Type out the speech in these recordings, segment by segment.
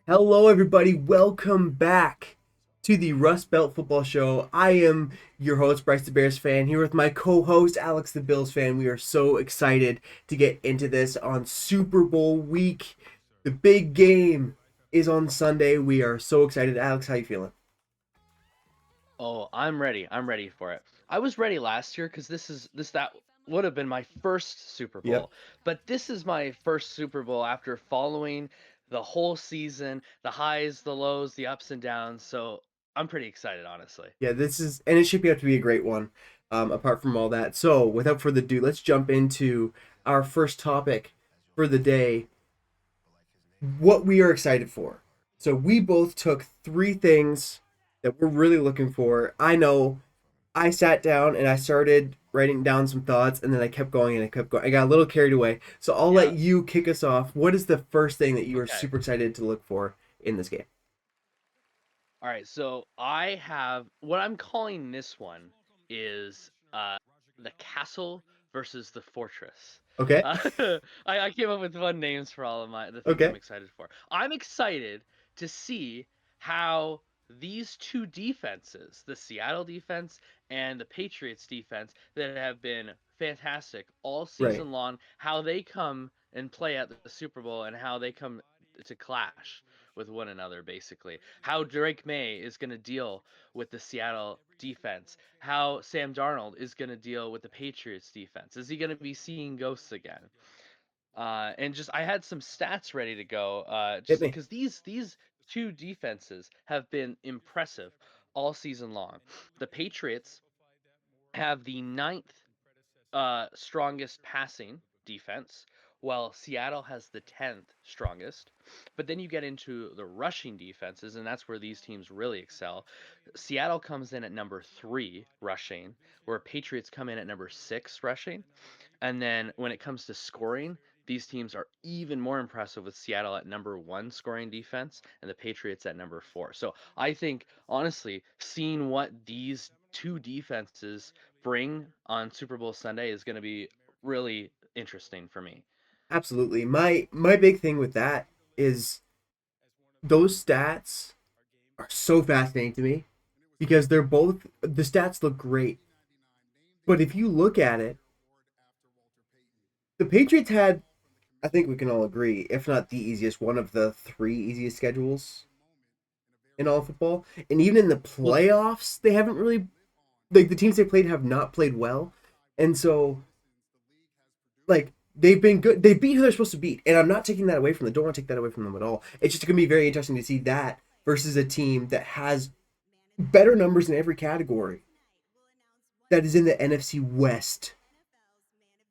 Hello, everybody. Welcome back to the Rust Belt Football Show. I am your host, Bryce the Bears fan, here with my co-host, Alex the Bills fan. We are so excited to get into this on Super Bowl week. The big game is on Sunday. We are so excited. Alex, how you feeling? Oh, I'm ready. I'm ready for it. I was ready last year because that would have been my first Super Yep. Bowl. But this is my first Super Bowl after following the whole season, the highs, the lows, the ups and downs. So I'm pretty excited, honestly. Yeah, and it should be up to be a great one, apart from all that. So, without further ado, let's jump into our first topic for the day, what we are excited for. So we both took three things that we're really looking for. I know I sat down and I started writing down some thoughts and then I kept going and I kept going. I got a little carried away. So I'll let Yeah. you kick us off. What is the first thing that you are Okay. super excited to look for in this game? All right. So I have what I'm calling this one is the castle versus the fortress. Okay. Uh, I came up with fun names for all of the things I'm Okay. excited for. I'm excited to see how these two defenses, the Seattle defense and the Patriots defense, that have been fantastic all Right. season long, how they come and play at the Super Bowl and how they come to clash with one another, basically. How Drake May is going to deal with the Seattle defense, how Sam Darnold is going to deal with the Patriots defense. Is he going to be seeing ghosts again? And just I had some stats ready to go, Hit just me. because these two defenses have been impressive all season long. The Patriots have the ninth strongest passing defense, while Seattle has the 10th strongest. But then you get into the rushing defenses, and that's where these teams really excel. Seattle comes in at number three rushing, where Patriots come in at number six rushing. And then when it comes to scoring, these teams are even more impressive with Seattle at number one scoring defense and the Patriots at number four. So I think, honestly, seeing what these two defenses bring on Super Bowl Sunday is going to be really interesting for me. Absolutely. My big thing with that is those stats are so fascinating to me because the stats look great. But if you look at it, the Patriots had, I think we can all agree, if not the easiest, one of the three easiest schedules in all of football. And even in the Well, playoffs, they haven't really, like, the teams they played have not played well. And so, like, they've been good. They beat who they're supposed to beat. And I'm not taking that away from them. Don't want to take that away from them at all. It's just going to be very interesting to see that versus a team that has better numbers in every category that is in the NFC West.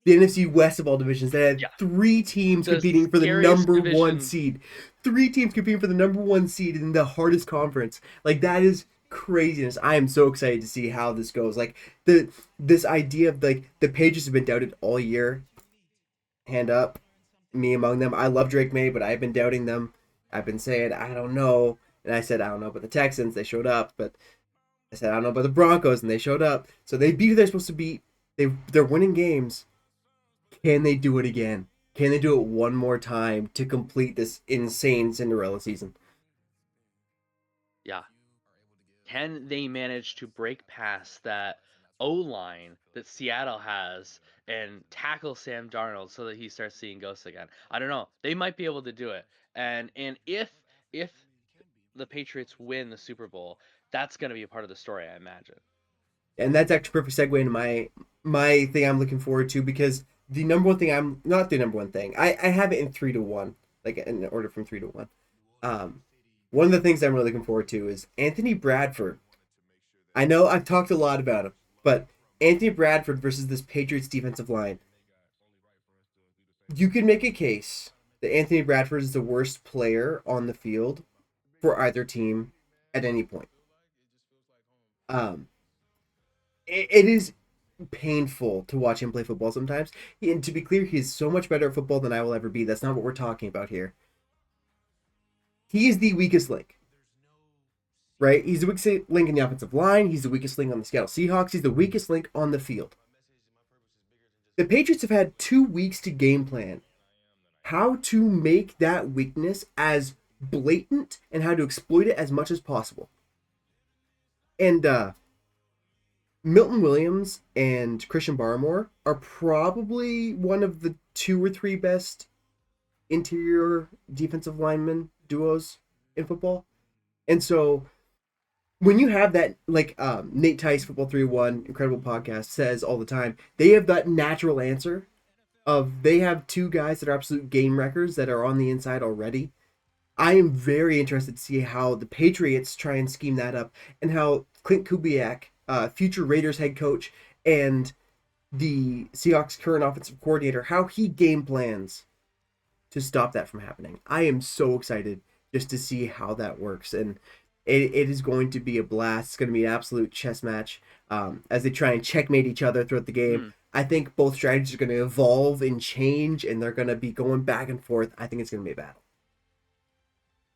The NFC West of all divisions that had yeah, three teams the competing for the scariest number one division. seed. Three teams competing for the number one seed in the hardest conference. Like, that is craziness. I am so excited to see how this goes. Like, this idea of, like, the Pages have been doubted all year. Hand up, me among them. I love Drake May, but I've been doubting them. I've been saying I don't know, and I said I don't know about the Texans. They showed up, but I said I don't know about the Broncos, and they showed up. So they beat who they're supposed to beat. They're winning games. Can they do it again? Can they do it one more time to complete this insane Cinderella season? Yeah, can they manage to break past that O line that Seattle has and tackle Sam Darnold so that he starts seeing ghosts again? I don't know. They might be able to do it. And if the Patriots win the Super Bowl, that's going to be a part of the story, I imagine. And that's actually a perfect segue into my thing I'm looking forward to because the number one thing I'm not the number one thing. I have it in 3-1, like in order from 3-1. Um, One of the things I'm really looking forward to is Anthony Bradford. I know I've talked a lot about him, but Anthony Bradford versus this Patriots defensive line. You can make a case that Anthony Bradford is the worst player on the field for either team at any point. Um, it is painful to watch him play football sometimes. And to be clear, he is so much better at football than I will ever be. That's not what we're talking about here. He is the weakest link, right? He's the weakest link in the offensive line. He's the weakest link on the Seattle Seahawks. He's the weakest link on the field. The Patriots have had 2 weeks to game plan how to make that weakness as blatant and how to exploit it as much as possible. And Milton Williams and Christian Barmore are probably one of the two or three best interior defensive lineman duos in football. And so when you have that, like Nate Tice, Football 301, incredible podcast, says all the time, they have that natural answer of they have two guys that are absolute game wreckers that are on the inside already. I am very interested to see how the Patriots try and scheme that up and how Clint Kubiak, future Raiders head coach, and the Seahawks current offensive coordinator, how he game plans to stop that from happening. I am so excited just to see how that works. And it is going to be a blast. It's going to be an absolute chess match as they try and checkmate each other throughout the game. I think both strategies are going to evolve and change, and they're going to be going back and forth. I think it's going to be a battle.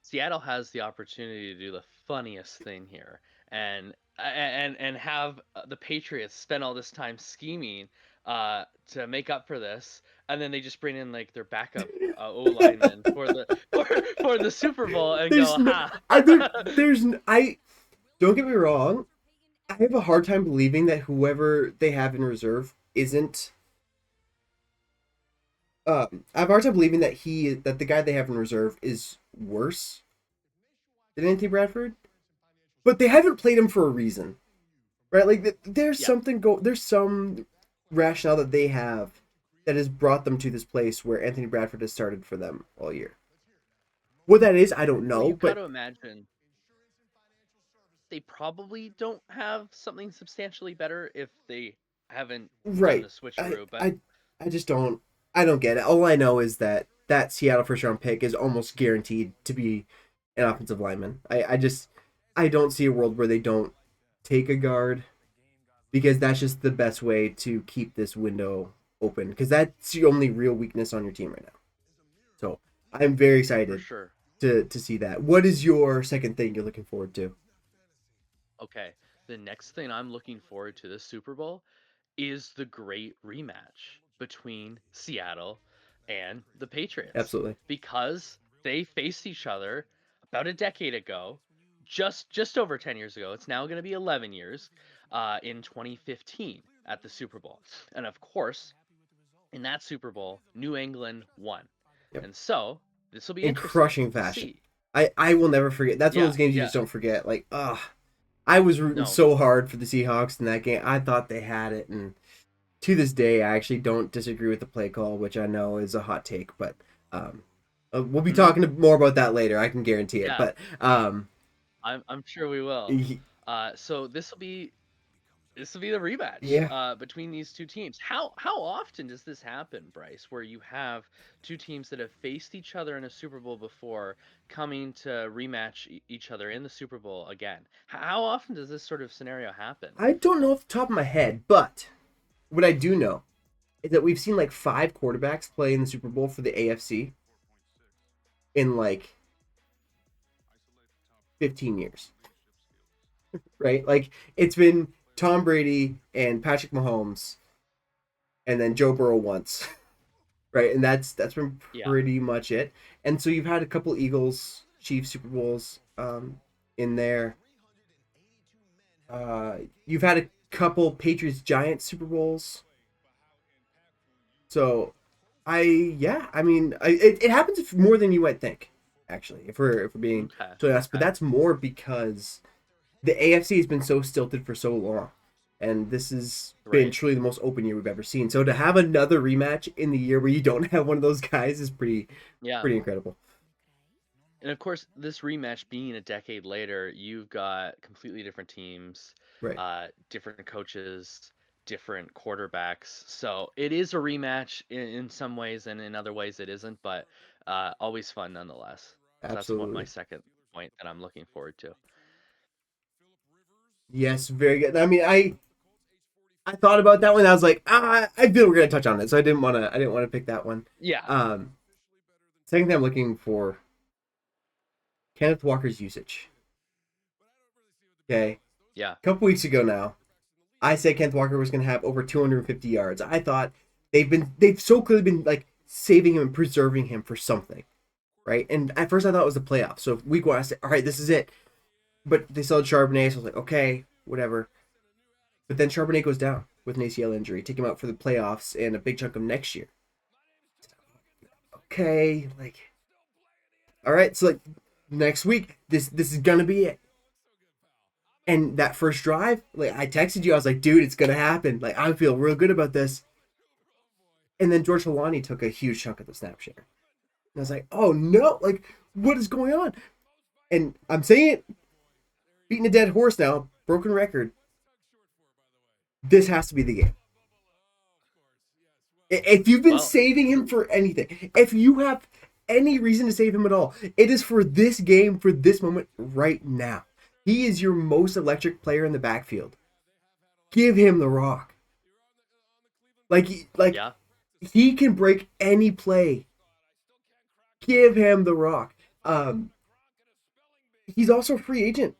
Seattle has the opportunity to do the funniest thing here, and have the Patriots spend all this time scheming to make up for this, and then they just bring in like their backup O lineman for the Super Bowl and There's go no, ha. I don't get me wrong. I have a hard time believing that whoever they have in reserve isn't. I have a hard time believing that the guy they have in reserve is worse than Anthony Bradford, but they haven't played him for a reason, right? Like there's there's some rationale that they have that has brought them to this place where Anthony Bradford has started for them all year. What that is, I don't Well, know, you've got but to imagine they probably don't have something substantially better if they haven't done the right. switcheroo. But I just don't I don't get it. All I know is that Seattle first round pick is almost guaranteed to be an offensive lineman. I don't see a world where they don't take a guard because that's just the best way to keep this window open because that's the only real weakness on your team right now. So I'm very for excited sure. to see that. What is your second thing you're looking forward to? Okay, the next thing I'm looking forward to this Super Bowl is the great rematch between Seattle and the Patriots Absolutely. because they faced each other about a decade ago, just over 10 years ago. It's now going to be 11 years in 2015 at the Super Bowl. And of course, in that Super Bowl, New England won. Yep. And so this will be In interesting crushing to fashion. see. I will never forget. That's one of Yeah, those games you yeah. just don't forget. Like, I was rooting No, so hard for the Seahawks in that game. I thought they had it, and to this day, I actually don't disagree with the play call, which I know is a hot take, but um, we'll be mhm, talking more about that later. I can guarantee it. yeah, But I'm sure we will. y- So this will be the rematch yeah, between these two teams. How often does this happen, Bryce, where you have two teams that have faced each other in a Super Bowl before coming to rematch each other in the Super Bowl again? How often does this sort of scenario happen? I don't know off the top of my head, but what I do know is that we've seen like five quarterbacks play in the Super Bowl for the AFC in like 15 years, right? Like it's been Tom Brady and Patrick Mahomes, and then Joe Burrow once, right? And that's been Yeah, pretty much it. And so you've had a couple Eagles Chiefs Super Bowls in there. You've had a couple Patriots Giants Super Bowls. So I mean it happens more than you might think actually if we're being okay, totally honest, but okay, that's more because the AFC has been so stilted for so long. And this has been right. truly the most open year we've ever seen. So to have another rematch in the year where you don't have one of those guys is Yeah. pretty incredible. And of course, this rematch being a decade later, you've got completely different teams, Right. different coaches, different quarterbacks. So it is a rematch in some ways, and in other ways it isn't, but always fun nonetheless. So that's what my Absolutely. second point that I'm looking forward to. Yes, very good. I mean, I thought about that one. I was like, I feel we're gonna touch on it, so I didn't want to pick that one. Yeah, Um, Second thing I'm looking for Kenneth Walker's usage. Okay, yeah, a couple weeks ago now, I said Kenneth Walker was gonna have over 250 yards. I thought they've so clearly been like saving him and preserving him for something, right? And at first I thought it was the playoffs. So week one, I said, all right, this is it. But they still had Charbonnet, so I was like, okay, whatever. But then Charbonnet goes down with an ACL injury, take him out for the playoffs and a big chunk of next year. Okay, like, all right, so like next week, this is gonna be it. And that first drive, like I texted you, I was like, dude, it's gonna happen. Like I feel real good about this. And then George Holani took a huge chunk of the snap share. And I was like, oh no, like what is going on? And I'm saying it, beating a dead horse now, broken record. This has to be the game. If you've been Well, saving him for anything, if you have any reason to save him at all, it is for this game, for this moment right now. He is your most electric player in the backfield. Give him the rock. Like yeah. he can break any play. Give him the rock. Um, he's also a free agent.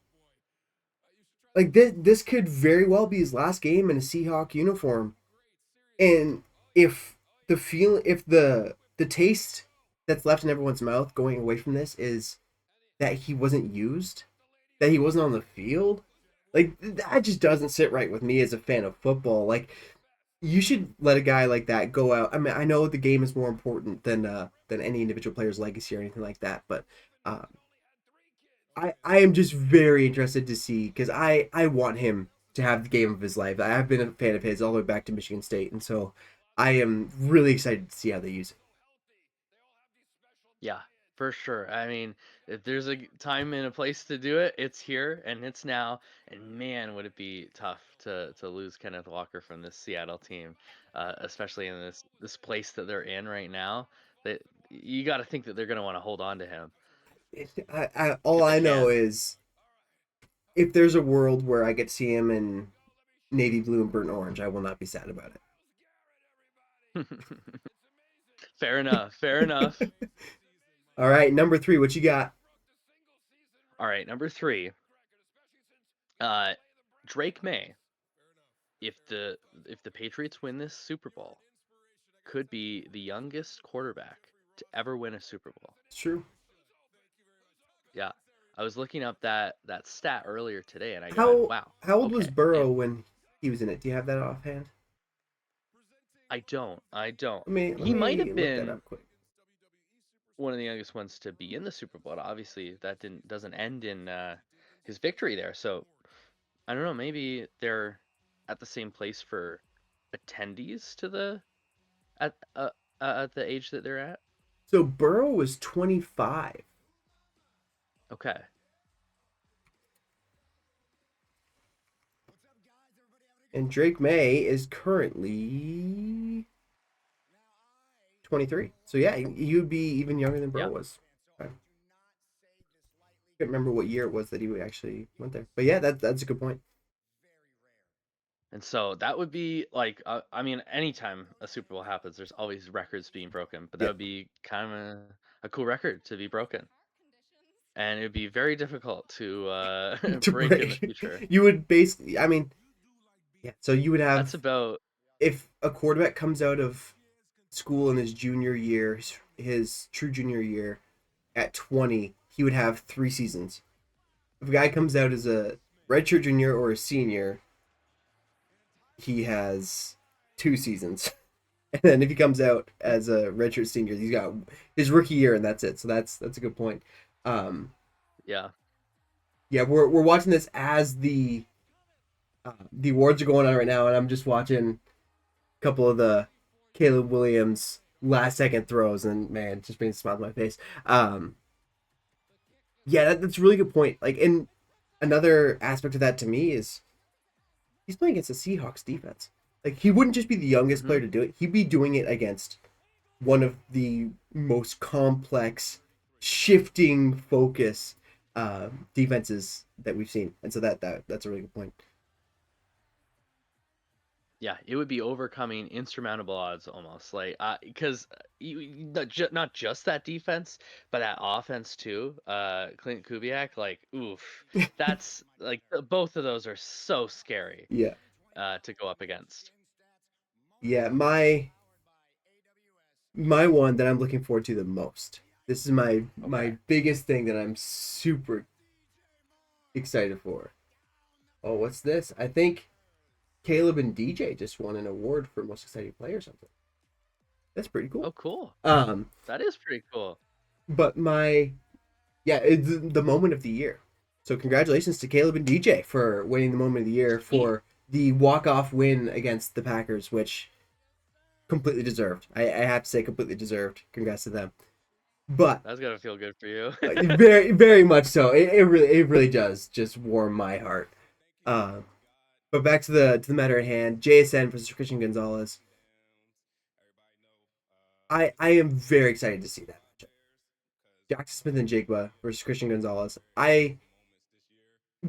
Like this could very well be his last game in a Seahawk uniform. And if if the taste that's left in everyone's mouth going away from this is that he wasn't used, that he wasn't on the field, like that just doesn't sit right with me as a fan of football. Like you should let a guy like that go out. I mean, I know the game is more important than any individual player's legacy or anything like that, but um, I am just very interested to see because I want him to have the game of his life. I have been a fan of his all the way back to Michigan State, and so I am really excited to see how they use it. Yeah, for sure. I mean, if there's a time and a place to do it, it's here and it's now. And man, would it be tough to lose Kenneth Walker from this Seattle team, especially in this place that th're in right now. That you got to think that they're going to want to hold on to him All if they I know can. is if there's a world where I get to see him in navy blue and burnt orange, I will not be sad about Fair enough. Fair enough. it. All right, number three, what you got? All right, number three, uh, Drake May. If the Patriots win this Super Bowl, could be the youngest quarterback to ever win a Super Bowl. It's true. Yeah. I was looking up that stat earlier today and I going, How "Wow. how old was Okay." Burrow And when he was in it? Do you have that offhand? I don't. I don't. Let He might me have look that been up quick. one of the youngest ones to be in the Super Bowl. Obviously, that didn't doesn't end in his victory there. So, I don't know, maybe they're at the same place for attendees to the at at the age that they're at. So Burrow was 25, Okay. and Drake May is currently 23. So yeah, he would be even younger than Burrow Yeah. was. I can't remember what year it was that he actually went there, but yeah, that's a good point. And so that would be like, I mean, anytime a Super Bowl happens, there's always records being broken, but that Yeah, would be kind of a cool record to be broken. And it would be very difficult to to break in the break, future. you would basically. I mean, yeah. So you would That's have about, if a quarterback comes out of school in his junior year, his true junior year at 20, he would have 3 seasons. If a guy comes out as a redshirt junior or a senior, he has 2 seasons. And then if he comes out as a redshirt senior, he's got his rookie year, and that's it. So that's a good point. Um, yeah. yeah, we're watching this as the awards are going on right now, and I'm just watching a couple of the Caleb Williams last second throws, and man, it just brings a smile to my face. Yeah, that's a really good point. Like, and another aspect of that to me is he's playing against the Seahawks defense. Like, he wouldn't just be the youngest Hmm. player to do it; he'd be doing it against one of the most complex, shifting focus defenses that we've seen. And so that's a really good point. Yeah, it would be overcoming insurmountable odds almost like because not just that defense, but that offense too. Clint Kubiak, like, oof, that's like both of those are so scary Yeah, to go up against. yeah. My one that I'm looking forward to the most. This is my Okay. biggest thing that I'm super excited for. Oh, what's this? I think Caleb and DJ just won an award for most exciting player or something. That's pretty cool. Oh, cool. Um, That is pretty cool. but yeah, it's the moment of the year. So congratulations to Caleb and DJ for winning the moment of the year Sweet. for the walk-off win against the Packers, which completely deserved. I have to say completely deserved. Congrats to them. But That's gonna feel good for you. very very much so. It really does just warm my heart. Uh, but back to the matter at hand. JSN versus Christian Gonzalez. I am very excited to see that matchup. Jackson Smith and Jigba versus Christian Gonzalez. I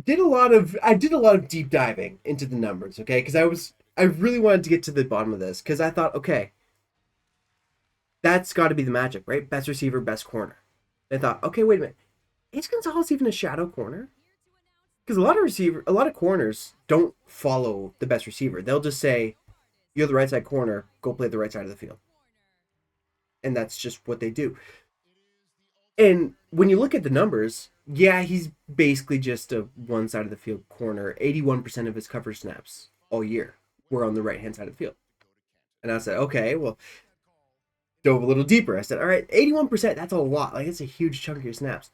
did a lot of deep diving into the numbers, okay? Because I really wanted to get to the bottom of this because I thought, okay, that's got to be the matchup, right? Best receiver, best corner. I thought, okay, wait a minute, is Gonzalez even a shadow corner? Because a lot of corners don't follow the best receiver. They'll just say, "You're the right side corner. Go play the right side of the field," and that's just what they do. And when you look at the numbers, yeah, he's basically just a one side of the field corner. 81% of his coverage snaps all year were on the right hand side of the field. And I said, okay, well, dove a little deeper. I said, all right, 81%, that's a lot. Like, it's a huge chunk of your snaps.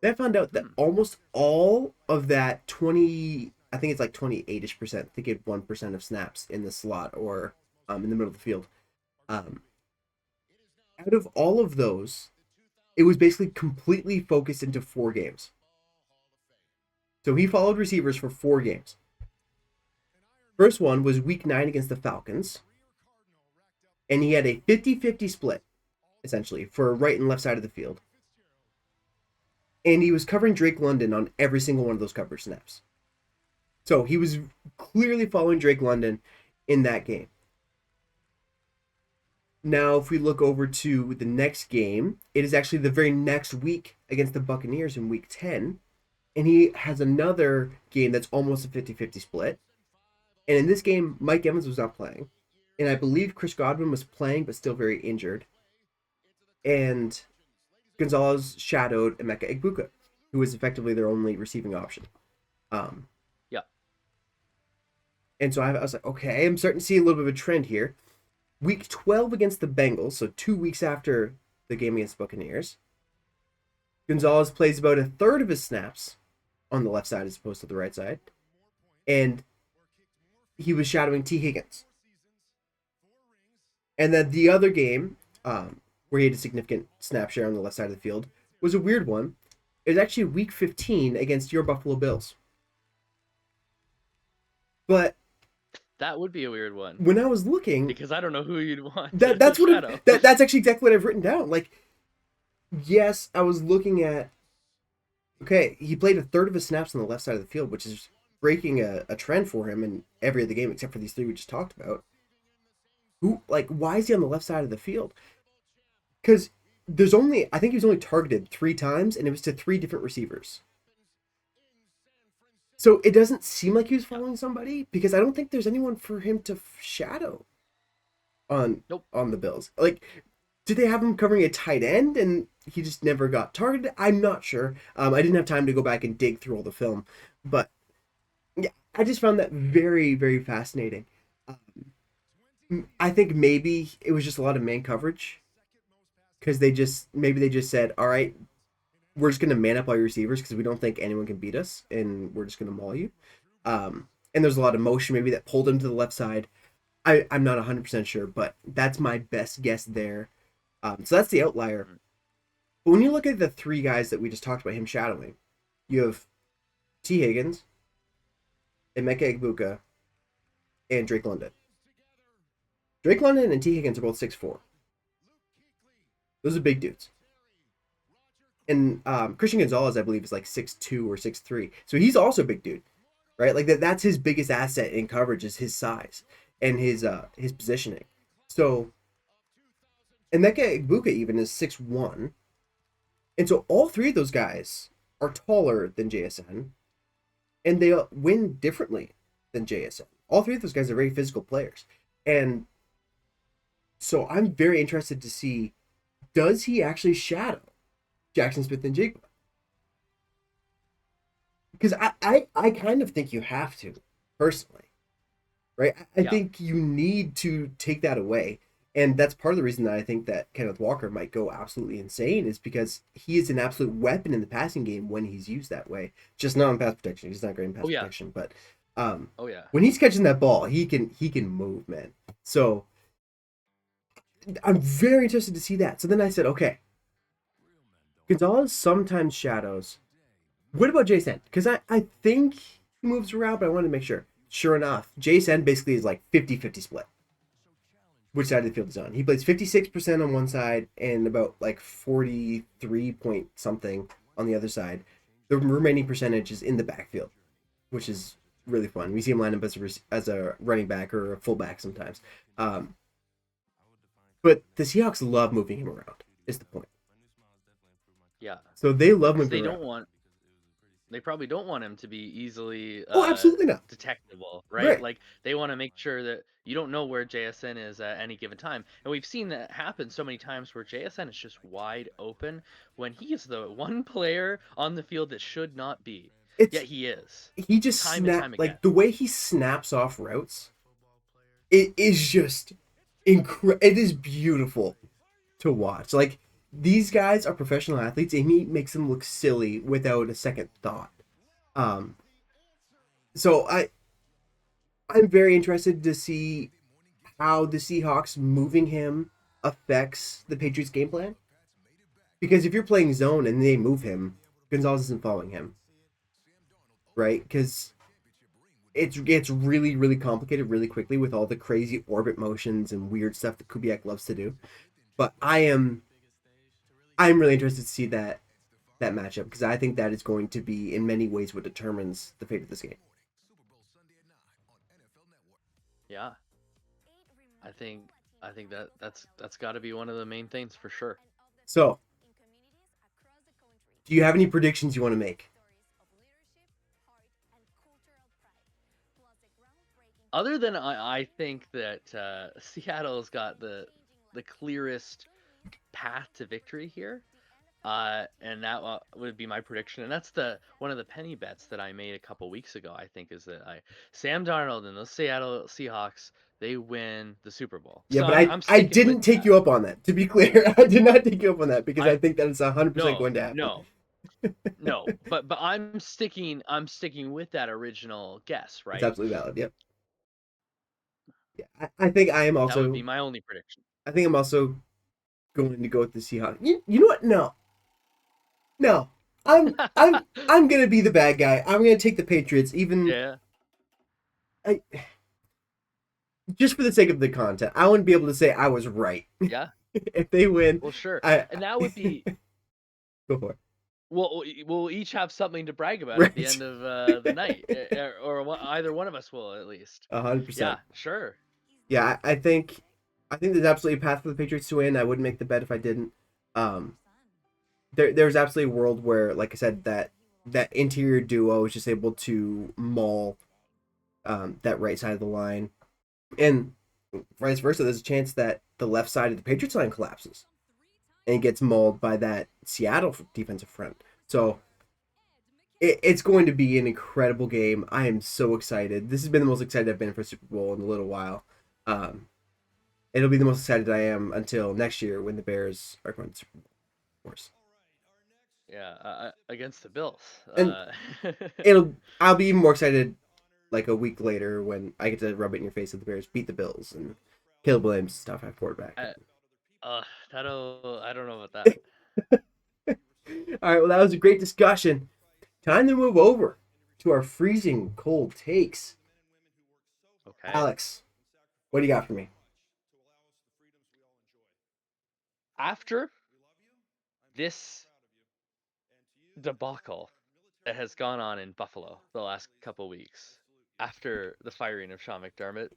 Then I found out that almost all of that 20, I think it's like 28-ish%, I think it had 1% of snaps in the slot or in the middle of the field. Um, Out of all of those, it was basically completely focused into 4 games. So he followed receivers for 4 games. First one was week 9 against the Falcons. And he had a 50-50 split, essentially, for right and left side of the field. And he was covering Drake London on every single one of those coverage snaps. So he was clearly following Drake London in that game. Now, if we look over to the next game, it is actually the very next week against the Buccaneers in week 10. And he has another game that's almost a 50-50 split. And in this game, Mike Evans was not playing. And I believe Chris Godwin was playing, but still very injured. And Gonzalez shadowed Emeka Egbuka, who was effectively their only receiving option. Um, Yeah. and so I was like, okay, I'm starting to see a little bit of a trend here. Week 12 against the Bengals, so 2 weeks after the game against the Buccaneers, Gonzalez plays about a third of his snaps on the left side as opposed to the right side. And he was shadowing T. Higgins. And then the other game, where he had a significant snap share on the left side of the field, was a weird one. It was actually week 15 against your Buffalo Bills. But That would be a weird one when I was looking, because I don't know who you'd want that to that's what shadow. that's actually exactly what I've written down. Like, yes, I was looking at, okay, he played a third of his snaps on the left side of the field, which is breaking a trend for him in every other game except for these 3 we just talked about. Why is he on the left side of the field? Because I think he was only targeted 3 times, and it was to 3 different receivers. So it doesn't seem like he was following somebody because I don't think there's anyone for him to shadow on Nope. on the Bills. Like, did they have him covering a tight end and he just never got targeted? I'm not sure. I didn't have time to go back and dig through all the film, but yeah, I just found that very very fascinating. I think maybe it was just a lot of man coverage because they just said, all right, we're just gonna man up all your receivers because we don't think anyone can beat us, and we're just gonna maul you. And there's a lot of motion maybe that pulled him to the left side. I'm not 100% sure, but that's my best guess there. So that's the outlier. But when you look at the 3 guys that we just talked about him shadowing, you have T. Higgins, Emeka Egbuka, and Drake London. Drake London and T. Higgins are both 6'4". Those are big dudes. And Christian Gonzalez, I believe, is like 6'2" or 6'3". So he's also a big dude, right? Like that's his biggest asset in coverage is his size and his positioning. So Emeka Egbuka even is 6'1". And so all 3 of those guys are taller than JSN, and they win differently than JSN. All 3 of those guys are very physical players. And so I'm very interested to see does he actually shadow Jackson Smith and Jigba? Because I kind of think you have to, personally, right? I Yeah. think you need to take that away. And that's part of the reason that I think that Kenneth Walker might go absolutely insane is because he is an absolute weapon in the passing game when he's used that way. Just not in pass protection. He's not great in pass Oh yeah. protection, but um, Oh yeah. when he's catching that ball, he can move, man. So I'm very interested to see that. So then I said, okay, Gonzalez sometimes shadows. What about Jason? Because I think he moves around, but I wanted to make sure. Sure enough, Jason basically is like 50-50 split. Which side of the field is on? He plays 56% on one side and about like 43 point something on the other side. The remaining percentage is in the backfield, which is really fun. We see him line up as a running back or a fullback sometimes. Um, but the Seahawks love moving him around, is the point. Yeah. So they love Because moving around. they probably don't want him to be easily Oh, absolutely not. detectable, right? Right. Like they want to make sure that you don't know where JSN is at any given time. And we've seen that happen so many times where JSN is just wide open when he is the one player on the field that should not be. Yet It's he is. he just Time and snap time again. like the way he snaps off routes. It is just incredible. It is beautiful to watch. Like these guys are professional athletes, and he makes them look silly without a second thought. Um, so I'm very interested to see how the Seahawks moving him affects the Patriots game plan. Because if you're playing zone and they move him, Gonzalez isn't following him, right? Because it gets really complicated really quickly with all the crazy orbit motions and weird stuff that Kubiak loves to do. But I'm really interested to see that matchup because I think that is going to be in many ways what determines the fate of this game. Yeah. I think that's got to be one of the main things for sure. So, do you have any predictions you want to make? Other than I think that Seattle's got the clearest path to victory here. And that would be my prediction, and that's the one of the penny bets that I made a couple weeks ago. I think is that Sam Darnold and the Seattle Seahawks they win the Super Bowl. Yeah, So but I'm I sticking with didn't take that. you up on that. To be clear, I did not take you up on that because I I think that it's 100% no going to happen. no no, but I'm sticking with that original guess, It's right? absolutely valid. Yep. Yeah, I think I am That would be also. my only prediction. I think I'm also going to go with the Seahawks. You know what? No, no. I'm gonna be the bad guy. I'm gonna take the Patriots, even Yeah, I, just for the sake of the content. I wouldn't be able to say I was right yeah. if they win. Well, sure, I and that would be go for it. we'll each have something to brag about at the Right. end of the night, either one of us will at least. 100%. Yeah, sure. Yeah, I think there's absolutely a path for the Patriots to win. I wouldn't make the bet if I didn't. Um, there's absolutely a world where, like I said, that interior duo is just able to maul that right side of the line, and vice versa. There's a chance that the left side of the Patriots line collapses and gets mauled by that Seattle defensive front. So it's going to be an incredible game. I am so excited. This has been the most excited I've been for a Super Bowl in a little while. Um, It'll be the most excited I am until next year when the Bears are going to Super Bowl, of course. Yeah, against the Bills. And I'll be even more excited like a week later when I get to rub it in your face that the Bears beat the Bills and Caleb Williams stuff at quarterback. I, I don't know about that. All right, well that was a great discussion. Time to move over to our freezing cold takes. Okay. Alex, what do you got for me? After this debacle that has gone on in Buffalo the last couple weeks, after the firing of Sean McDermott,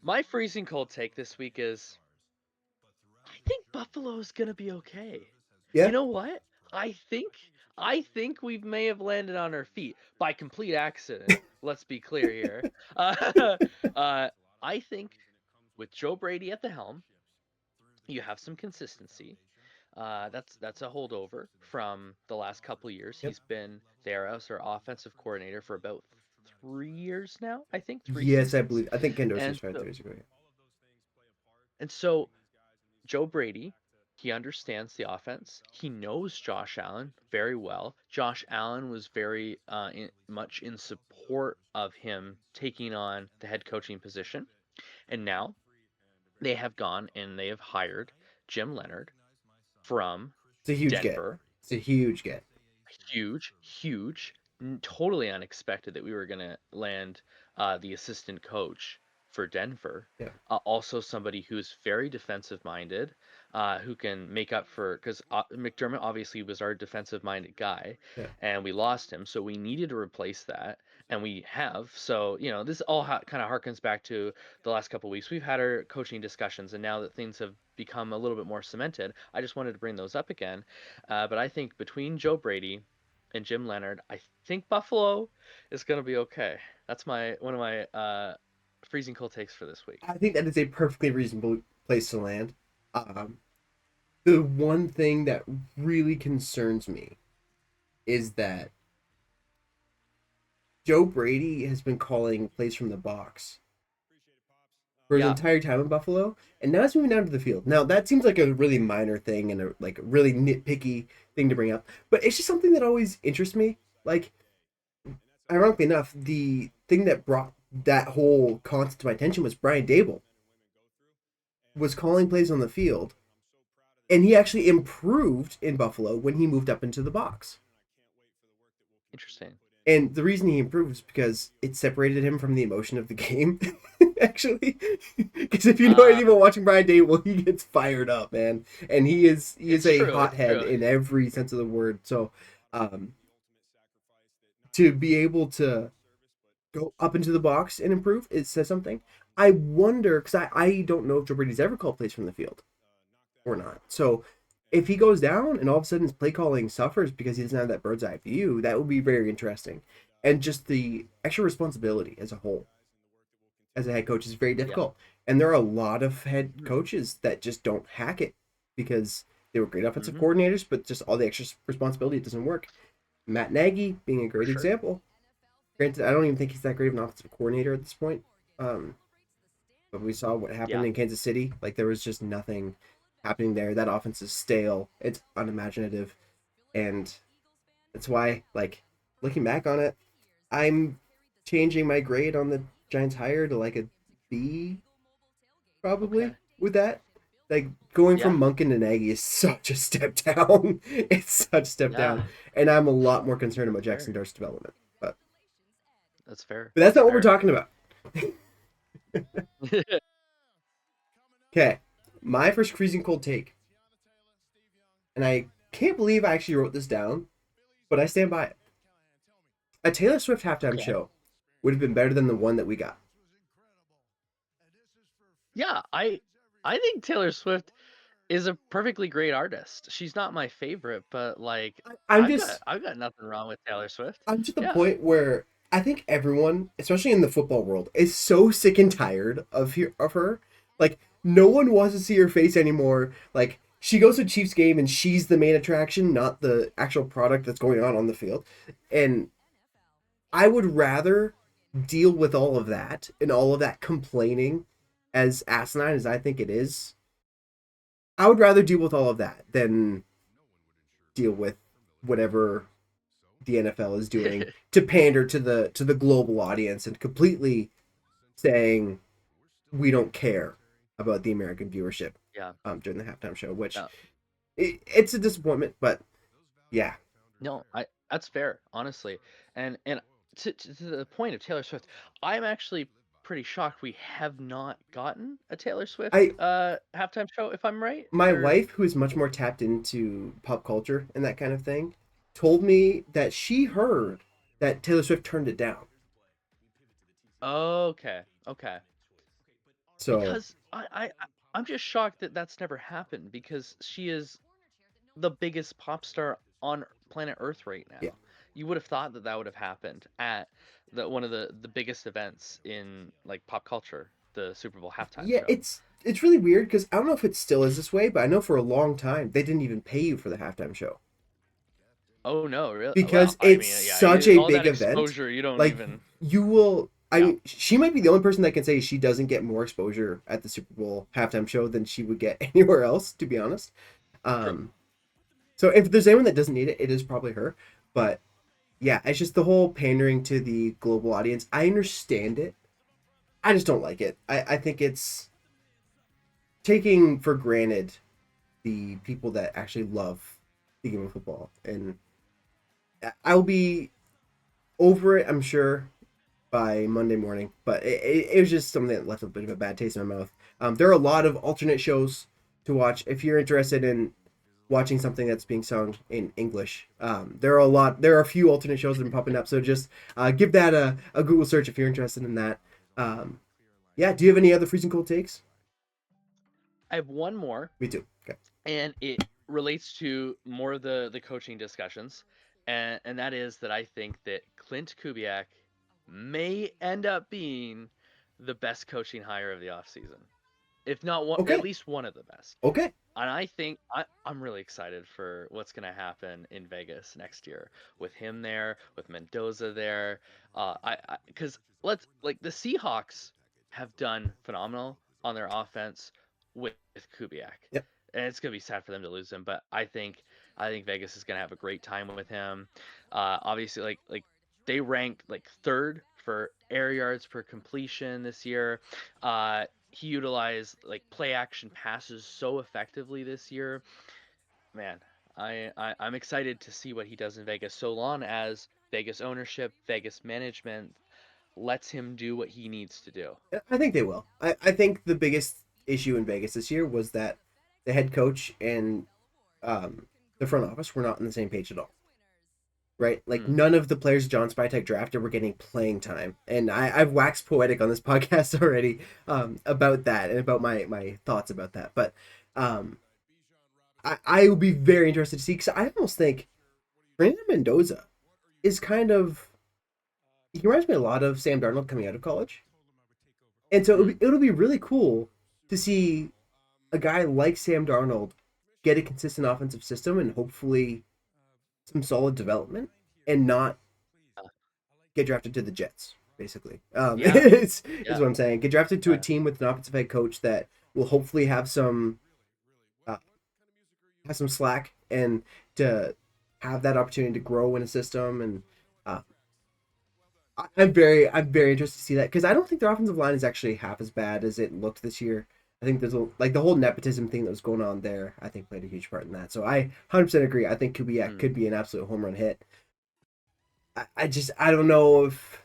my freezing cold take this week is I think Buffalo's gonna be okay. You Yeah, know what? I think I think we may have landed on our feet by complete accident. Let's be clear here. Uh, I think with Joe Brady at the helm, You have some consistency. That's a holdover from the last couple years. Yep. He's been there as our offensive coordinator for about 3 years now. I think three Yes, I seasons. believe. I think Kendosa And started so, 3 years ago. Yeah. and so Joe Brady, he understands the offense. He knows Josh Allen very well. Josh Allen was very much in support of him taking on the head coaching position. And now they have gone and they have hired Jim Leonard from It's a huge get. Denver. It's a huge get. Huge, huge, totally unexpected that we were gonna land the assistant coach for Denver. Yeah. Also, somebody who's very defensive minded, who can make up for because McDermott obviously was our defensive minded guy, Yeah. and we lost him, so we needed to replace that, and we have. So this all kind of harkens back to the last couple weeks. We've had our coaching discussions, and now that things have become a little bit more cemented, I just wanted to bring those up again. But I think between Joe Brady and Jim Leonard, I think Buffalo is going to be okay. That's my one of my freezing cold takes for this week. I think that is a perfectly reasonable place to land. Um, the one thing that really concerns me is that Joe Brady has been calling plays from the box for his Yeah. entire time in Buffalo, and now he's moving down to the field. Now that seems like a really minor thing and a like really nitpicky thing to bring up, but it's just something that always interests me. Like, ironically enough, the thing that brought that whole concept to my attention was Brian Dable was calling plays on the field, and he actually improved in Buffalo when he moved up into the box. Interesting. And the reason he improved is because it separated him from the emotion of the game. Actually, because if you know Uh, anything about watching Brian Dable, he gets fired up, man, and he is it's a true. It's hothead true. in every sense of the word. So, um, to be able to go up into the box and improve, it says something. I wonder because I don't know if Joe Brady's ever called plays from the field or not. So if he goes down and all of a sudden his play calling suffers because he doesn't have that bird's eye view, that would be very interesting. And just the extra responsibility as a whole, as a head coach, is very Yeah. difficult. And there are a lot of head Hmm. coaches that just don't hack it because they were great offensive Hmm. coordinators, but just all the extra responsibility, it doesn't work. Matt Nagy being a For great sure. example. Granted, I don't even think he's that great of an offensive coordinator at this point. Um, but we saw what happened Yeah. in Kansas City. Like, there was just nothing happening there. That offense is stale. It's unimaginative, and that's why, like, looking back on it, I'm changing my grade on the Giants hire to like a B, probably Okay. with that. Like, going Yeah. from Munkin to Nagy is such a step down. It's such a step Yeah. down, and I'm a lot more concerned about That's Jackson fair. Dart's development. But That's fair. but that's That's not what we're fair. talking about. Okay, my first freezing cold take, and I can't believe I actually wrote this down, but I stand by it. A Taylor Swift halftime Okay. show would have been better than the one that we got. Yeah. I think Taylor Swift is a perfectly great artist. She's not my favorite, but like I'm I've got just I've got nothing wrong with Taylor Swift. I'm to the Yeah. point where I think everyone, especially in the football world, is so sick and tired of her. Like, no one wants to see her face anymore. Like, she goes to a Chiefs game and she's the main attraction, not the actual product that's going on the field. And I would rather deal with all of that and all of that complaining, as asinine as I think it is. I would rather deal with all of that than deal with whatever the NFL is doing to pander to the global audience and completely saying we don't care about the American viewership Yeah. during the halftime show, which No. it's a disappointment, but yeah, No, I that's fair, honestly. And to the point of Taylor Swift, I'm actually pretty shocked we have not gotten a Taylor Swift I halftime show, if I'm right. my Or wife, who is much more tapped into pop culture and that kind of thing, told me that she heard that Taylor Swift turned it down. okay, okay. So Because I'm just shocked that that's never happened because she is the biggest pop star on planet Earth right yeah, now. You would have thought that that would have happened at one of the biggest events in like pop culture, the Super Bowl halftime yeah, show. it's really weird because I don't know if it still is this way, but I know for a long time they didn't even pay you for the halftime show Oh no, really? Well, because I it's mean, yeah, such a all big that event. exposure, you don't Like even. you will. I Yeah, mean, she might be the only person that can say she doesn't get more exposure at the Super Bowl halftime show than she would get anywhere else, to be honest. true. Um, so if there's anyone that doesn't need it, it is probably her. But yeah, it's just the whole pandering to the global audience. I understand it. I just don't like it. I think it's taking for granted the people that actually love the game of football. And I'll be over it, I'm sure, by Monday morning. But it was just something that left a bit of a bad taste in my mouth. There are a lot of alternate shows to watch if you're interested in watching something that's being sung in English. There are a lot. There are a few alternate shows that have been popping up. So just give that a Google search if you're interested in that. Um, yeah. Do you have any other freezing cold takes? I have one more, Me too. Okay. and it relates to more of the coaching discussions, and that is that I think that Clint Kubiak may end up being the best coaching hire of the offseason, if not one, at Okay. least one of the best. Okay. And I think I'm really excited for what's going to happen in Vegas next year with him there, with Mendoza there. Because let's like the Seahawks have done phenomenal on their offense with Kubiak, Yep. and it's going to be sad for them to lose him. But I think Vegas is going to have a great time with him. Obviously, like they rank like third for air yards per completion this year. He utilized like play action passes so effectively this year. Man, I'm excited to see what he does in Vegas so long as Vegas ownership, Vegas management lets him do what he needs to do. I think they will. I think the biggest issue in Vegas this year was that the head coach and um, the front office were not on the same page at all. Right? Like Mm, none of the players John Spytek drafted were getting playing time, and I've waxed poetic on this podcast already about that and about my thoughts about that. But um, I will be very interested to see because I almost think Brandon Mendoza is kind of he reminds me a lot of Sam Darnold coming out of college, and so mm, it'll be really cool to see a guy like Sam Darnold get a consistent offensive system and hopefully some solid development and not get drafted to the Jets, basically. yeah, Is yeah, what I'm saying. Get drafted to a uh, team with an offensive head coach that will hopefully uh, have some slack and to have that opportunity to grow in a system. And uh, I'm very interested to see that because I don't think their offensive line is actually half as bad as it looked this year. I think there's like the whole nepotism thing that was going on there. I think played a huge part in that. So I 100% agree. I think Kubiak mm, could be an absolute home run hit. I don't know if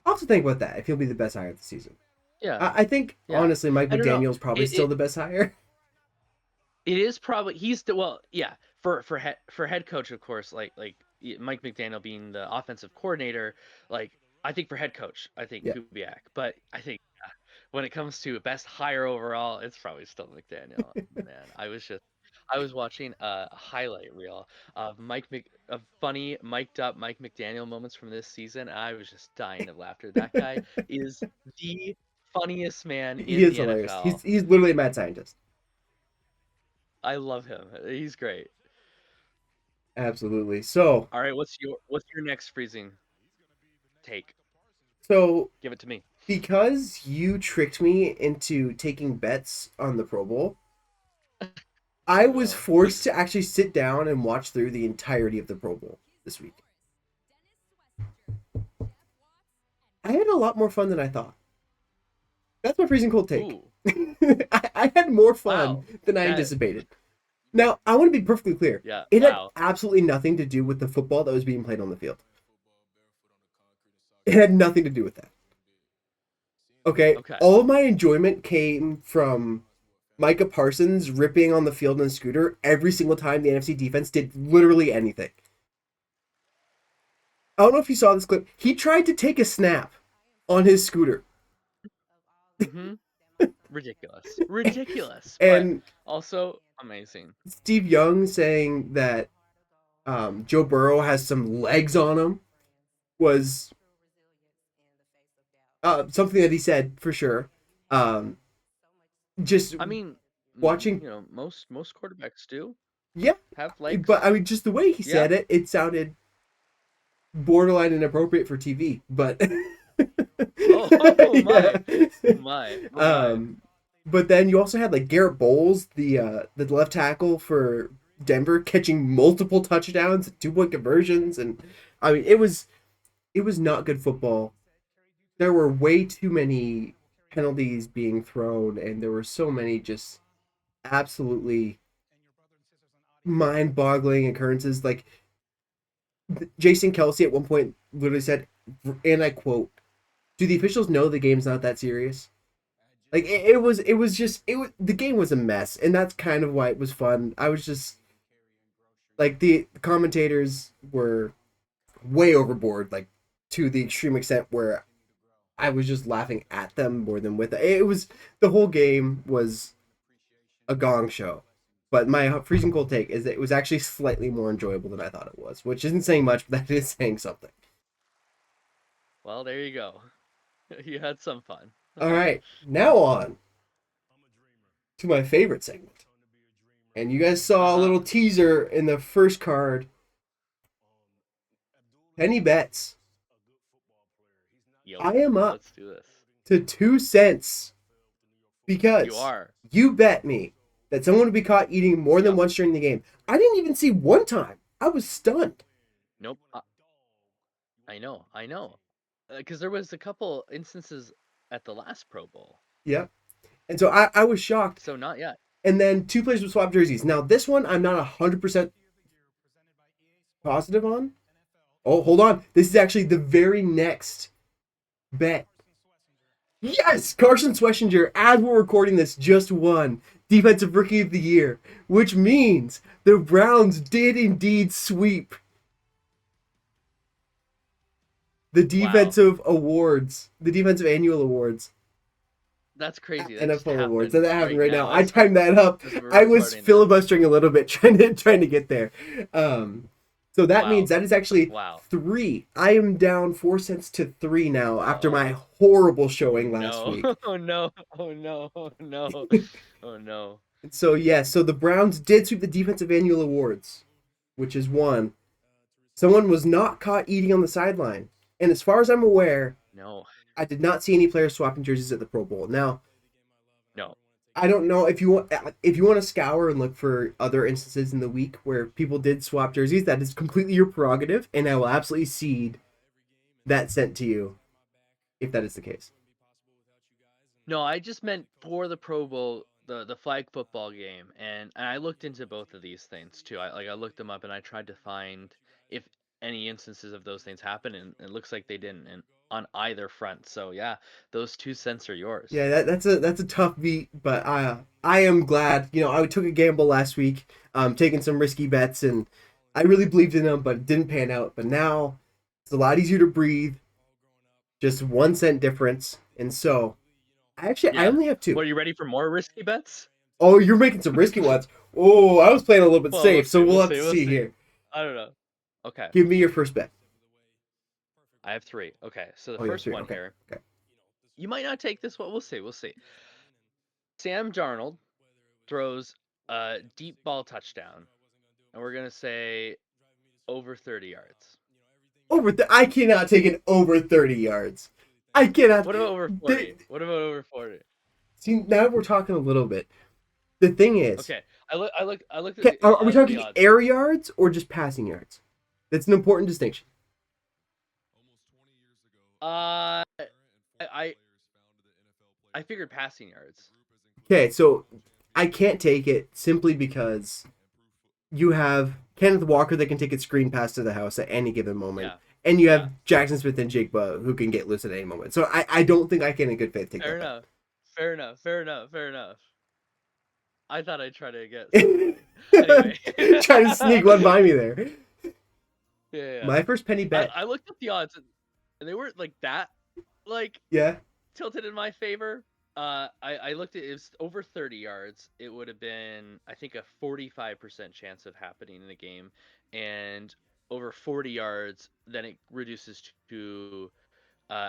I'll have to think about that if he'll be the best hire of the season. yeah, I think yeah. honestly, Mike I don't know. McDaniel's probably It, still it the best hire. it is probably he's the well, yeah. For head coach, of course, Mike McDaniel being the offensive coordinator, like I think for head coach, I think Yeah, Kubiak, but I think when it comes to best hire overall, it's probably still McDaniel. Man, I was watching a highlight reel of funny mic'd up Mike McDaniel moments from this season. I was just dying of laughter. That guy is the funniest man he in is the hilarious. NFL. He's literally a mad scientist. I love him. He's great. Absolutely. So All right, what's your next freezing take? so Give it to me. because you tricked me into taking bets on the Pro Bowl, I Oh was no. forced to actually sit down and watch through the entirety of the Pro Bowl this week. I had a lot more fun than I thought. That's my freezing cold take. Ooh. I had more fun Wow. than I That anticipated. Now, I want to be perfectly clear. yeah, It had wow. absolutely nothing to do with the football that was being played on the field. It had nothing to do with that. Okay? Okay. All of my enjoyment came from Micah Parsons ripping on the field in a scooter every single time the NFC defense did literally anything. I don't know if you saw this clip. He tried to take a snap on his scooter. Mhm. Ridiculous. Ridiculous, but And also amazing. Steve Young saying that Joe Burrow has some legs on him was something that he said for sure. Um, just I mean, watching. most quarterbacks do Yeah, have but legs. I mean, just the way he Yeah. said it, it sounded borderline inappropriate for TV. But Oh, oh yeah. my. Oh my. Oh my. Um, but then you also had like Garrett Bowles, the left tackle for Denver, catching multiple touchdowns, 2 point conversions, and I mean it was not good football. There were way too many penalties being thrown, and there were so many just absolutely mind-boggling occurrences. Like Jason Kelsey at one point literally said, and I quote, "Do the officials know the game's not that serious?" Like it was just it was the game was a mess, and that's kind of why it was fun. I was just like the commentators were way overboard, like to the extreme extent where I was just laughing at them more than with it. It was the whole game was a gong show. But my freezing cold take is that it was actually slightly more enjoyable than I thought it was, which isn't saying much, but that is saying something. Well, there you go. You had some fun. All right, now on to my favorite segment. And you guys saw a Uh-huh. little teaser in the first card. Penny bets. Yo, I am up let's do this. to 2 cents You because are. you bet me that someone would be caught eating more than Yep. once during the game. I didn't even see one time. I was stunned. Nope. I know. I know. Because there was a couple instances at the last Pro Bowl. Yeah. And so I was shocked. So not yet. And then 2 players would swap jerseys. Now, this one I'm not 100% positive on. Oh, hold on. This is actually the very next bet. Yes, Carson Schlesinger, as we're recording this, just won Defensive Rookie of the Year, which means the Browns did indeed sweep the Wow. defensive awards, the defensive annual awards, That's crazy. That just NFL awards. So happened that happened right right now. now I as we're timed that up. as we're I was recording this. filibustering a little bit, trying to get there. So that means Wow. that is actually Wow. 3. I am down 4 cents to 3 now after Oh. my horrible Oh showing last no. week. Oh no. Oh no. Oh no. Oh no. So yeah, so the Browns did sweep the defensive annual awards, which is one. Someone was not caught eating on the sideline, and as far as I'm aware, No. I did not see any players swapping jerseys at the Pro Bowl. Now, No. I don't know if you want to scour and look for other instances in the week where people did swap jerseys. That is completely your prerogative, and I will absolutely cede that sent to you if that is the case. No, I just meant for the Pro Bowl, the flag football game, and I looked into both of these things too. I looked them up and I tried to find if any instances of those things happened, and it looks like they didn't, and on either front. So yeah, those 2 cents are yours. Yeah, that's a tough beat, but I am glad. I took a gamble last week, taking some risky bets, and I really believed in them, but it didn't pan out. But now it's a lot easier to breathe. Just 1 cent difference, and so I Yeah. only have two. What, are you ready for more risky bets? Oh, you're making some risky ones. Oh, I was playing a little bit Well, we'll safe, so see. We'll we'll have see. to We'll see see. here. I don't know. Okay. Give me your first bet. I have three. Okay. So the Oh, you have first three. one Okay. here, Okay. you might not take this one. We'll see. We'll see. Sam Darnold throws a deep ball touchdown, and we're gonna say over 30 yards. I cannot take it over 30 yards. I cannot. What about over The, 40? What about over 40? See, now we're talking a little bit. The thing is, Okay, I looked at okay, the are we the talking odds air here. yards or just passing yards? That's an important distinction. Uh, I I figured passing yards. Okay, so I can't take it simply because you have Kenneth Walker that can take a screen pass to the house at any given moment, Yeah, and you yeah. have Jackson Smith and Jigba who can get loose at any moment. So I don't think I can in good faith take Fair that bet. enough. Fair enough. Fair enough. Fair enough. I thought I'd try to get something. Trying Anyway. to sneak one by me there. Yeah, yeah. My first penny bet. I looked up the odds and they weren't like that like Yeah. tilted in my favor. I looked at it was over 30 yards. It would have been I think a 45% chance of happening in the game, and over 40 yards, then it reduces to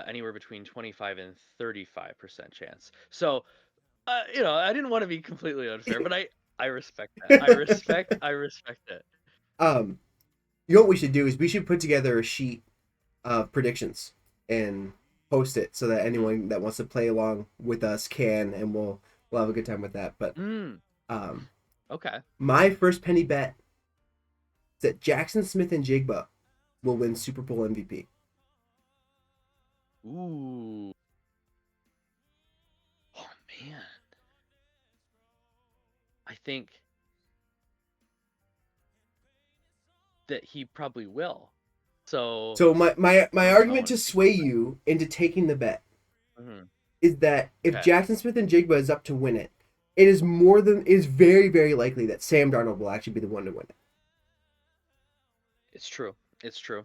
anywhere between 25 and 35% chance. So I didn't want to be completely unfair, but I respect that. I respect it. Um, you know what we should do is we should put together a sheet of predictions and post it so that Mm. anyone that wants to play along with us can, and we'll have a good time with that. But Mm. um, Okay. my first penny bet is that Jackson Smith and Jigba will win Super Bowl MVP. Ooh. Oh man. I think that he probably will. So So my I'm argument going to Jigba. sway you into taking the bet Mhm. is that if Okay. Jackson Smith and Jigba is up to win it, it is very, very likely that Sam Darnold will actually be the one to win it. It's true. It's true.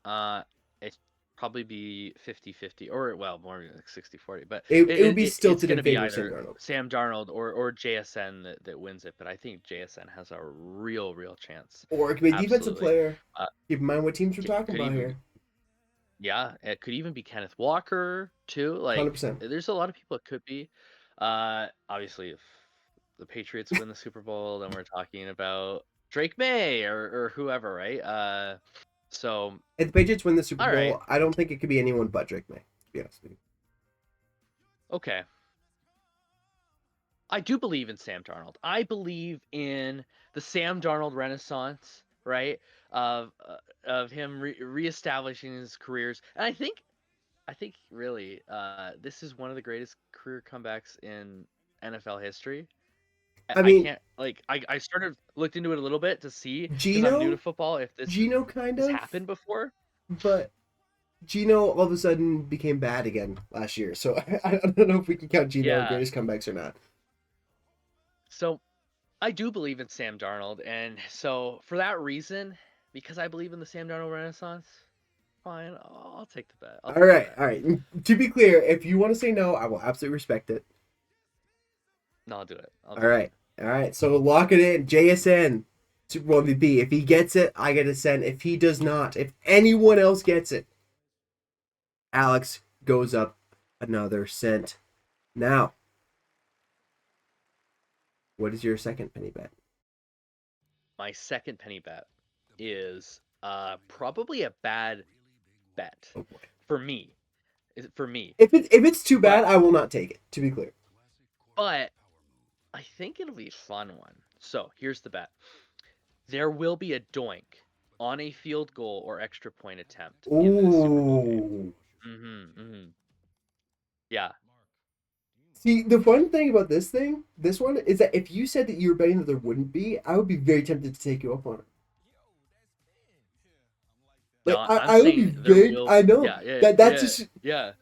Uh, it's probably be 50-50, or well, more like 60-40, but It would be it's stilted going in to be favor of Sam either Darnold. Sam Darnold or JSN that wins it, but I think JSN has a real chance. Or it could be a defensive Absolutely. player. Uh, Keep in mind what teams we're talking could about even here. yeah, it could even be Kenneth Walker too. Like 100%. there's a lot of people it could be. Obviously if the Patriots win the Super Bowl, then we're talking about Drake May or whoever, right? So If the Patriots win the Super all right. Bowl, I don't think it could be anyone but Drake May, to be honest with you. Okay. I do believe in Sam Darnold. I believe in the Sam Darnold renaissance, right? Of him reestablishing his careers. And I think really this is one of the greatest career comebacks in NFL history. I I mean, can't like I started looked into it a little bit to see because I'm new to Gino, football if this Gino kind has of, happened before. but Gino all of a sudden became bad again last year. So I don't know if we can count Gino in Yeah. greatest comebacks or not. So I do believe in Sam Darnold, and so for that reason, because I believe in the Sam Darnold renaissance, fine, I'll take the bet. I'll All take the right, bet. all right. To be clear, if you want to say no, I will absolutely respect it. No, I'll do it. I'll All do it. right, all right. So lock it in. JSN Super Bowl MVP. If he gets it, I get a cent. If he does not, if anyone else gets it, Alex goes up another cent. Now, what is your second penny bet? My second penny bet is probably a bad bet Oh boy. for me. For me, If it's too bad, but I will not take it. To be clear. but I think it'll be a fun one. So here's the bet: there will be a doink on a field goal or extra point attempt in this Super Bowl game. Ooh. Yeah. See, the fun thing about this one, is that if you said that you were betting that there wouldn't be, I would be very tempted to take you up on it. Like No, I'm I would be saying there very. will. I know Yeah, yeah, that that's yeah, just. yeah.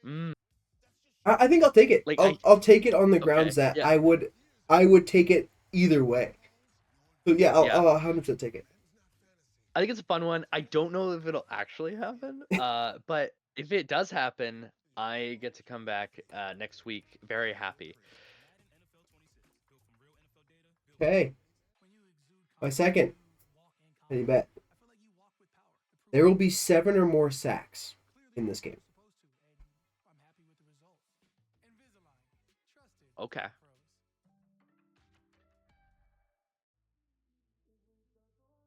Mm, I think I'll take it. like I. I'll take it on the Okay. grounds that Yeah. I would take it either way. So yeah, Yeah. I'll 100% take it. I think it's a fun one. I don't know if it'll actually happen. But if it does happen, I get to come back next week very happy. Okay, my second penny bet. There will be 7 or more sacks in this game. Okay.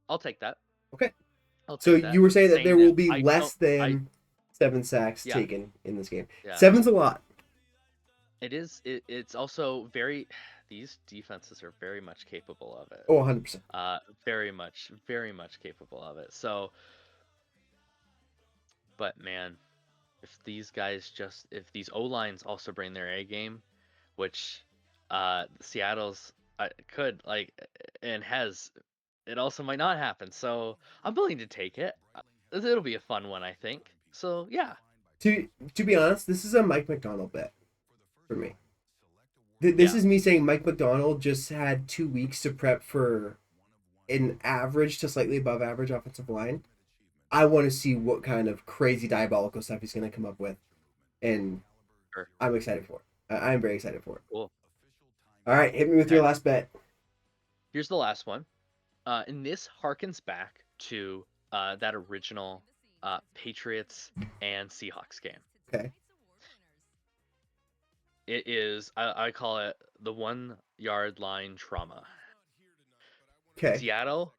I'll take that. Okay. I'll So take that. you were saying that there Saying will that be I don't. less I than 7 sacks yeah taken in this game. yeah. Seven's a lot. It is. It's also very. These defenses are very much capable of it. Oh, 100%. Very much capable of it. So, but man, if these O lines also bring their A game, which Seattle's could like and has, it also might not happen. So I'm willing to take it. It'll be a fun one, I think. So yeah, To be honest, this is a Mike McDonald bet for me. This yeah, is me saying Mike McDonald just had 2 weeks to prep for an average to slightly above average offensive line. I want to see what kind of crazy diabolical stuff he's going to come up with, and sure, I'm excited for it. I'm very excited for it. cool. All right, hit me with your Okay, last bet. here's the last one. And this harkens back to that original Patriots and Seahawks game. Okay. It is, I call it the 1 yard line trauma. Okay. Seattle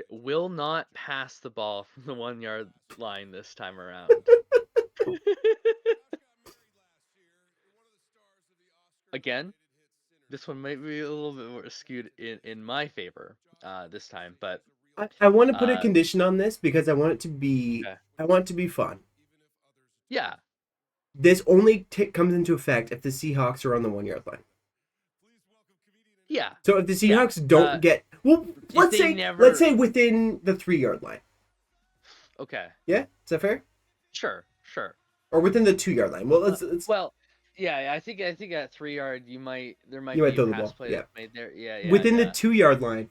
will not pass the ball from the 1 yard line this time around. Again, this one might be a little bit more skewed in my favor this time, but I want to put a uh, condition on this because okay. I want it to be fun. Yeah, This only comes into effect if the Seahawks are on the 1 yard line. yeah, So if the yeah. Seahawks don't get, well, If let's they say let's never, say within the 3 yard line. okay, Yeah, is that fair? sure. Or within the 2 yard line. Well, let's Well, yeah, I think at 3 yard there you might might be a throw the pass ball. play Yeah, that's made there. Yeah, within the yeah. 2 yard line.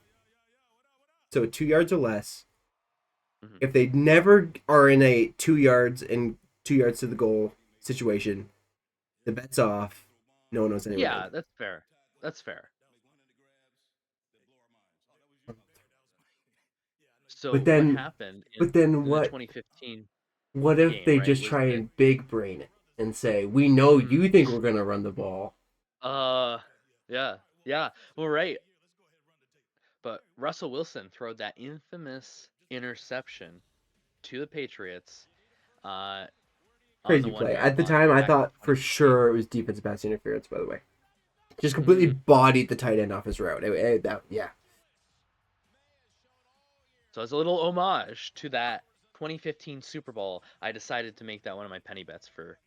So 2 yards or less. Hmm. If they never are in a 2 yards and 2 yards to the goal situation, the bet's off. No one knows anyone. Yeah, that's fair. That's fair. So But what then, happened but then in the what? 2015 What if game, they right? just Was try that and big brain it and say, "We know mm, you think we're gonna run the ball." uh yeah. Yeah. Well, right. But Russell Wilson threw that infamous interception to the Patriots uh on the Crazy one play. yard At the line time, way I back in thought for 2015. sure it was defensive pass interference. By the way, just completely Mm. bodied the tight end off his route. Yeah. So as a little homage to that 2015 Super Bowl, I decided to make that one of my penny bets for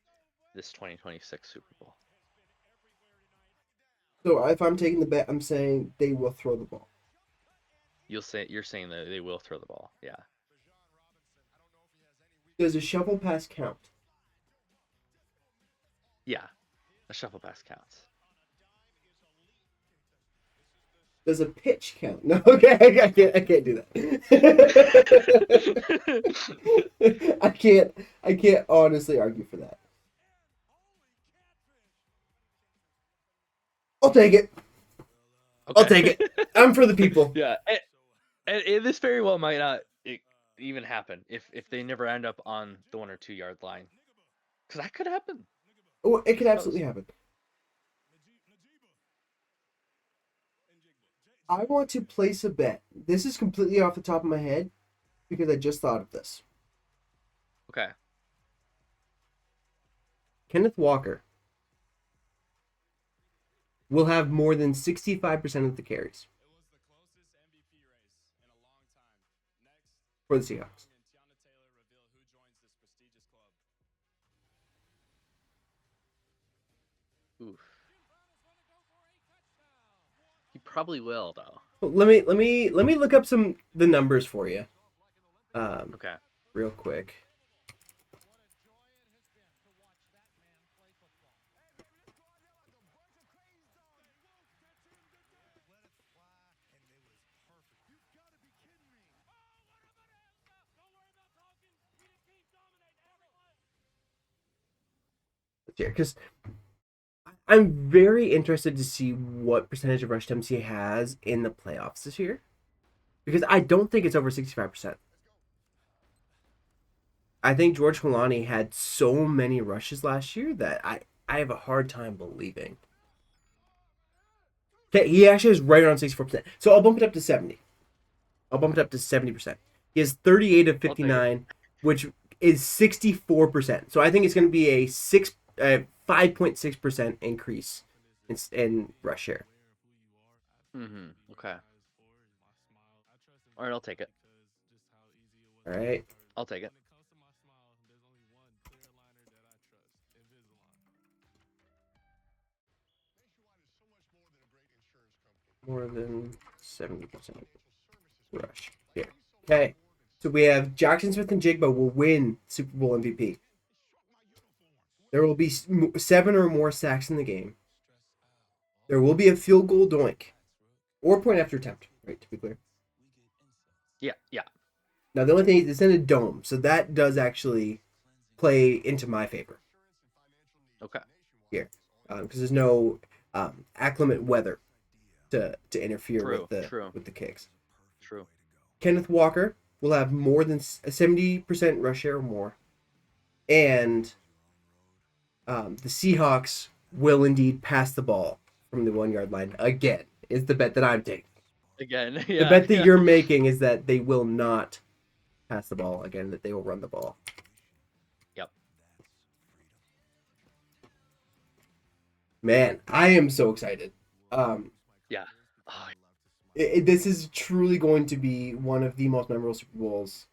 this 2026 Super Bowl. So if I'm taking the bet, I'm saying they will throw the ball. You're saying that they will throw the ball. Yeah. Does a shovel pass count? Yeah. A shuffle pass counts. Does a pitch count? No, okay, I can't do that. I can't honestly argue for that. I'll take it. I'll Okay. take it. I'm for the people. Yeah. And this very well might not even happen if they never end up on the 1 or 2 yard line. Because that could happen. Oh, it could Who absolutely knows? happen. I want to place a bet. This is completely off the top of my head because I just thought of this. Okay. Kenneth Walker will have more than 65% of the carries for the Seahawks. Oof. He probably will though. Let me look up the numbers for you. Um, Okay. real quick. Because I'm very interested to see what percentage of rush attempts he has in the playoffs this year. Because I don't think it's over 65%. I think George Holani had so many rushes last year that I have a hard time believing. Okay, he actually is right around 64%. So I'll bump it up to 70. I'll bump it up to 70%. He has 38 of I'll take it. 59, which is 64%. So I think it's going to be a 5.6% increase in rush share. Mm-hmm. Okay. All right, I'll take it. All right. I'll take it. More than 70% rush. Here. Okay. So we have Jackson Smith and Jigba will win Super Bowl MVP. There will be 7 or more sacks in the game. There will be a field goal doink or point after attempt, right? To be clear. Yeah, yeah. Now the only thing is it's in a dome, so that does actually play into my favor Okay. here, because there's no acclimate weather to interfere True, true, with the kicks. true. Kenneth Walker will have more than 70% rush share or more, and the Seahawks will indeed pass the ball from the 1 yard line again. Is the bet that I'm taking. Again, The yeah, bet that yeah. you're making is that they will not pass the ball again, that they will run the ball. Yep. Man, I am so excited. Um, Yeah. Oh, this is truly going to be one of the most memorable Super Bowls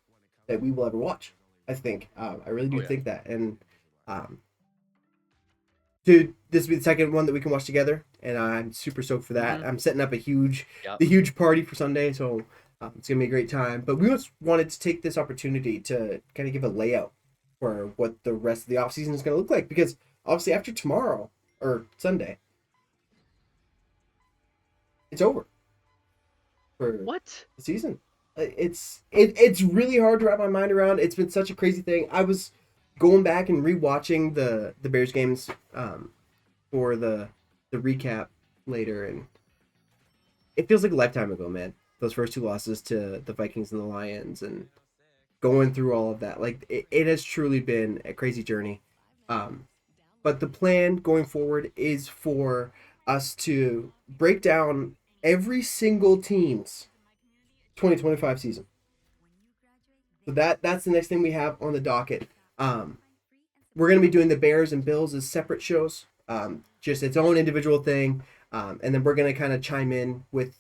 that we will ever watch. I think. I really oh do yeah. think that. And um, dude, this will be the second one that we can watch together, and I'm super stoked for that. Mm-hmm. I'm setting up Yep. the huge party for Sunday, so it's gonna be a great time. But we just wanted to take this opportunity to kind of give a layout for what the rest of the off season is gonna look like, because obviously after tomorrow or Sunday, it's over for What? the season. It's really hard to wrap my mind around. It's been such a crazy thing. I was going back and rewatching the Bears games for the recap later, and it feels like a lifetime ago, man. Those first two losses to the Vikings and the Lions, and going through all of that, like it has truly been a crazy journey. Um, but the plan going forward is for us to break down every single team's 2025 season. So that's the next thing we have on the docket. Um, we're gonna be doing the Bears and Bills as separate shows, just its own individual thing, and then we're gonna kind of chime in with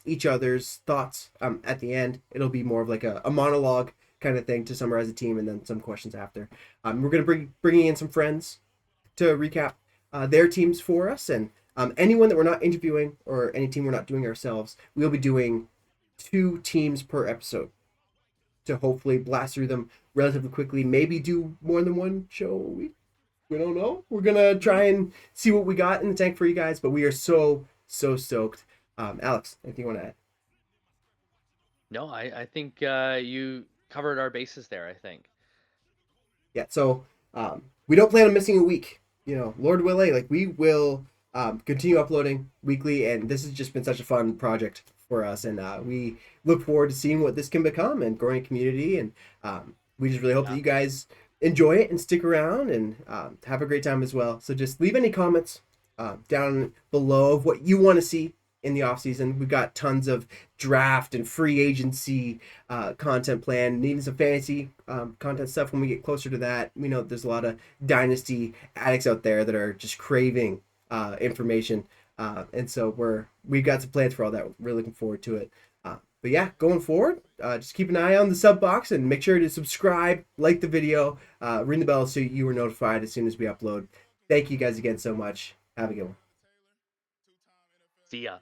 each other's thoughts at the end. It'll be more of like a monologue kind of thing to summarize the team, and then some questions after. We're gonna bringing in some friends to recap their teams for us, and anyone that we're not interviewing or any team we're not doing ourselves, we'll be doing 2 teams per episode to hopefully blast through them relatively quickly. Maybe do more than one show a week. We don't know. We're gonna try and see what we got in the tank for you guys, but we are so stoked. Alex, anything you want to add? No, I think you covered our bases there. I think. Yeah. So we don't plan on missing a week. You know, Lord willing, like we will continue uploading weekly, and this has just been such a fun project for us, and we look forward to seeing what this can become and growing a community, and we just really hope that Yeah. you guys enjoy it and stick around and have a great time as well. So just leave any comments down below of what you want to see in the off season. We've got tons of draft and free agency content planned, and even some fantasy content stuff when we get closer to that. We know that there's a lot of dynasty addicts out there that are just craving information, and so we've got some plans for all that. We're really looking forward to it. But yeah, going forward, just keep an eye on the sub box and make sure to subscribe, like the video, ring the bell so you are notified as soon as we upload. Thank you guys again so much. Have a good one. See ya.